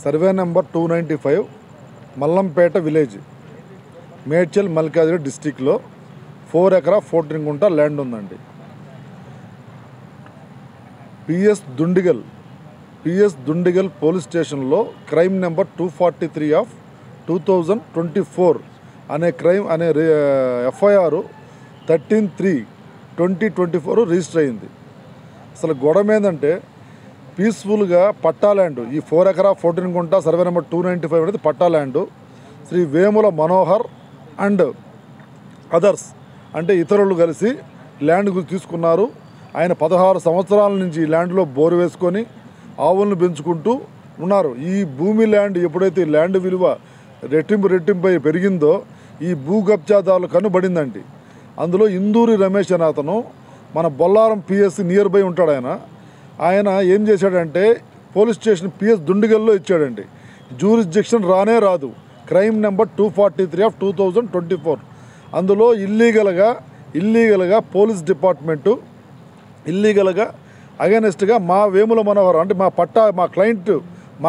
Survey number 295 Mallampet village Medchal Malkajgiri డిస్టిక్లో 4 ఎకరా 14 గుంట ల్యాండ్ ఉందండి. పిఎస్ దుండిగల్ పోలీస్ స్టేషన్లో క్రైమ్ నెంబర్ 243 ఆఫ్ 2024 అనే ఎఫ్ఐఆర్ 13/3/2024 రిజిస్టర్ అయింది. అసలు గొడవ ఏంటంటే పీస్ఫుల్గా పట్టా ల్యాండ్, ఈ 4 ఎకరా 14 గుంట సర్వే నెంబర్ 295 అనేది పట్టా land. Shri Vemula Manohar and others అంటే ఇతరులు కలిసి ల్యాండ్ తీసుకున్నారు. ఆయన 16 సంవత్సరాల నుంచి ఈ ల్యాండ్లో బోరు వేసుకొని ఆవులను పెంచుకుంటూ ఉన్నారు. ఈ భూమి ల్యాండ్ ఎప్పుడైతే ల్యాండ్ విలువ రెట్టింపై పెరిగిందో ఈ భూ కబ్జాదారులు కనుబడిందండి. అందులో ఇందూరి రమేష్ అనే అతను మన బొల్లారం పిఎస్ నియర్ బై ఉంటాడు. ఆయన ఏం చేశాడంటే పోలీస్ స్టేషన్ పిఎస్ దుండిగల్లో ఇచ్చాడండి. జ్యూరిస్డిక్షన్ రాదు. Crime number 243 of 2024. అందులో ఇల్లీగల్గా పోలీస్ డిపార్ట్మెంటు ఇల్లీగల్గా అగెనెస్ట్గా మా వేముల మనోహర్ అంటే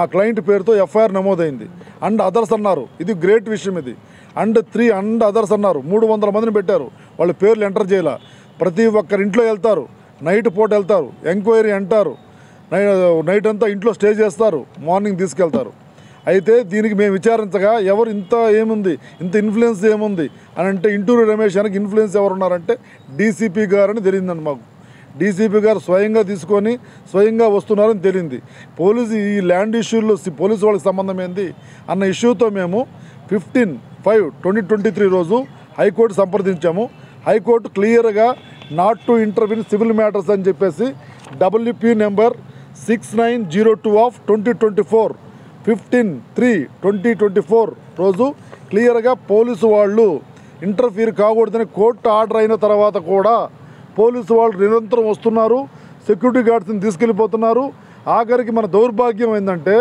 మా క్లయింట్ పేరుతో ఎఫ్ఐఆర్ నమోదైంది. అండ్ అదర్స్ అన్నారు. ఇది గ్రేట్ విషయం. ఇది అండ్ 3 అండ్ అదర్స్ అన్నారు. 300 మందిని పెట్టారు. వాళ్ళ పేర్లు ఎంటర్ చేయాల. ప్రతి ఒక్కరి ఇంట్లో వెళ్తారు, నైట్ పూట వెళ్తారు, ఎంక్వైరీ అంటారు, నైట్ అంతా ఇంట్లో స్టే చేస్తారు, మార్నింగ్ తీసుకెళ్తారు. అయితే దీనికి మేము విచారించగా ఎవరు ఇంత ఇన్ఫ్లుయెన్స్ ఏముంది అని అంటే ఇంటూరి రమేష్ అని ఇన్ఫ్లుయెన్స్ ఎవరున్నారంటే డీసీపీ గారు అని తెలియదండి మాకు. డీసీపీ గారు స్వయంగా తీసుకొని స్వయంగా వస్తున్నారని తెలియంది. ఈ ల్యాండ్ ఇష్యూలో పోలీసు వాళ్ళకి సంబంధం ఏంది అన్న ఇష్యూతో మేము 15/5/2023 రోజు హైకోర్టు సంప్రదించాము. హైకోర్టు క్లియర్గా not to intervene civil matters అని చెప్పేసి WP నెంబర్ 6902 ఆఫ్ 2024 15/3/2024 రోజు క్లియర్గా పోలీసు వాళ్ళు ఇంటర్ఫీర్ కాకూడదని కోర్టు ఆర్డర్ అయిన తర్వాత కూడా పోలీసు వాళ్ళు నిరంతరం వస్తున్నారు, సెక్యూరిటీ గార్డ్స్ని తీసుకెళ్ళిపోతున్నారు. ఆఖరికి మన దౌర్భాగ్యం ఏంటంటే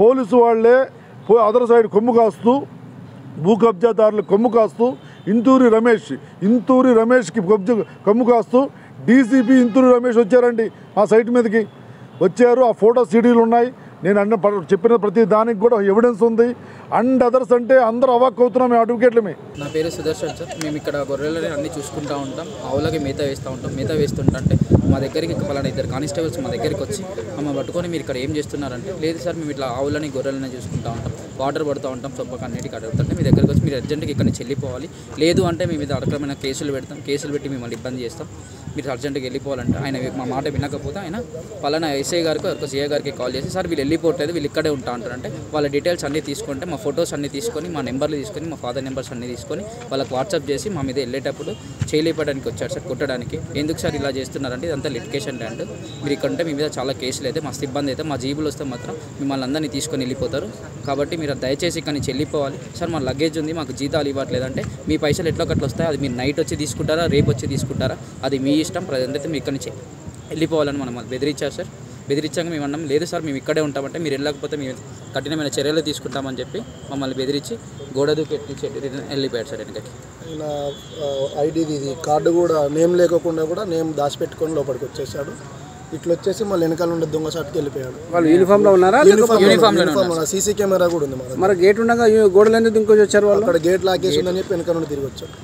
పోలీసు వాళ్ళే అదర్ సైడ్ కొమ్ము కాస్తూ భూ కబ్జాదారులు కొమ్ము కాస్తూ ఇంతూరి రమేష్కి కొమ్ము కాస్తూ డీసీపీ ఇంతూరి రమేష్ వచ్చారండి. మా సైట్ మీదకి వచ్చారు. ఆ ఫోటో సీడీలు ఉన్నాయి. నేను చెప్పిన ప్రతి దానికి కూడా ఎవిడెన్స్ ఉంది. అండ్ అదర్స్ అంటే అందరూ అవాక్ అవుతున్నాం మేము అడ్వకేట్లమే. నా పేరు సుదర్శన్ సార్. మేము ఇక్కడ గొర్రెలని అన్నీ చూసుకుంటూ ఉంటాం. ఆవులకి మేత వేస్తూ ఉంటాం. మేత వేస్తుంటే మా దగ్గరికి పలానా 2 కానిస్టేబుల్స్ మా దగ్గరికి వచ్చి మమ్మల్ని పట్టుకొని మీరు ఇక్కడ ఏం చేస్తున్నారంటే, లేదు సార్ మేము ఇట్లా ఆవులని గొర్రెలని చూసుకుంటూ ఉంటాం, వాటర్ పడుతూ ఉంటాం, సొప్పక అన్నిటికీ అడుగుతుంటే మీ దగ్గరికి వచ్చి మీరు అర్జెంట్గా ఇక్కడ నుంచి వెళ్ళిపోవాలి, లేదు అంటే మీ మీద అడగమైన కేసులు పెట్టి మిమ్మల్ని ఇబ్బంది చేస్తాం, మీరు అర్జెంట్గా వెళ్ళిపోవాలంటే ఆయన మా మాట వినకపోతే ఆయన పలానా ఎస్ఐ గారికి ఒక సిఐ గారికి కాల్ చేసి సార్ వీళ్ళు వెళ్ళిపోవట్లేదు, వీళ్ళు ఇక్కడే ఉంటా అంటారంటే వాళ్ళ డీటెయిల్స్ అన్నీ తీసుకుంటే మా ఫొటోస్ అన్నీ తీసుకొని మా నెంబర్లు తీసుకొని మా ఫాదర్ నెంబర్స్ అన్నీ తీసుకొని వాళ్ళకి వాట్సాప్ చేసి మా మీద వెళ్ళేటప్పుడు చేయలేపడానికి వచ్చారు సార్, కొట్టడానికి. ఎందుకు సార్ ఇలా చేస్తున్నారంటే ఇదంతా లిటిగేషన్ ల్యాండ్, మీరు ఇక్కడ ఉంటే మీ మీద చాలా కేసులు అయితే మస్తు ఇబ్బంది అయితే మా జీబులు వస్తే మాత్రం మిమ్మల్ని అందరినీ తీసుకొని వెళ్ళిపోతారు, కాబట్టి మీరు దయచేసి ఇక్కడ నుంచి వెళ్ళిపోవాలి సార్, మా లగేజ్ ఉంది, మాకు జీతాలు ఇవ్వట్లేదంటే మీ పైసలు ఎట్లా వస్తాయి, అది మీరు నైట్ వచ్చి తీసుకుంటారా రేపు వచ్చి తీసుకుంటారా అది మీ ఇష్టం, ప్రజెంట్ అయితే మీరు ఇక్కడ నుంచి వెళ్ళిపోవాలని మనం బెదిరించారు సార్. బెదిరించాక మేము అన్నాం లేదు సార్ మేము ఇక్కడే ఉంటామంటే మీరు వెళ్ళకపోతే మేము కఠినమైన చర్యలు తీసుకుంటామని చెప్పి మమ్మల్ని బెదిరించి గోడ దూకి వెళ్ళిపోయాడు సార్ వెనకకి. నా ఐడీది ఇది కార్డు కూడా నేమ్ లేకుండా కూడా నేమ్ దాచిపెట్టుకొని లోపలికి వచ్చేసాడు. ఇట్లా వచ్చేసి మళ్ళీ వెనకాల ఉండే దొంగ షాట్కి వెళ్ళిపోయాడు. వాళ్ళు యూనిఫామ్లో ఉన్నారా? యూనిఫామ్ సీసీ కెమెరా కూడా ఉంది. మరి గేట్ ఉండగా గోడలు ఎందుకు ఇంకొచ్చి వచ్చారు వాళ్ళు? అక్కడ గేట్ లాకేసి ఉందని చెప్పి వెనకాల నుండి తిరిగి వచ్చాడు.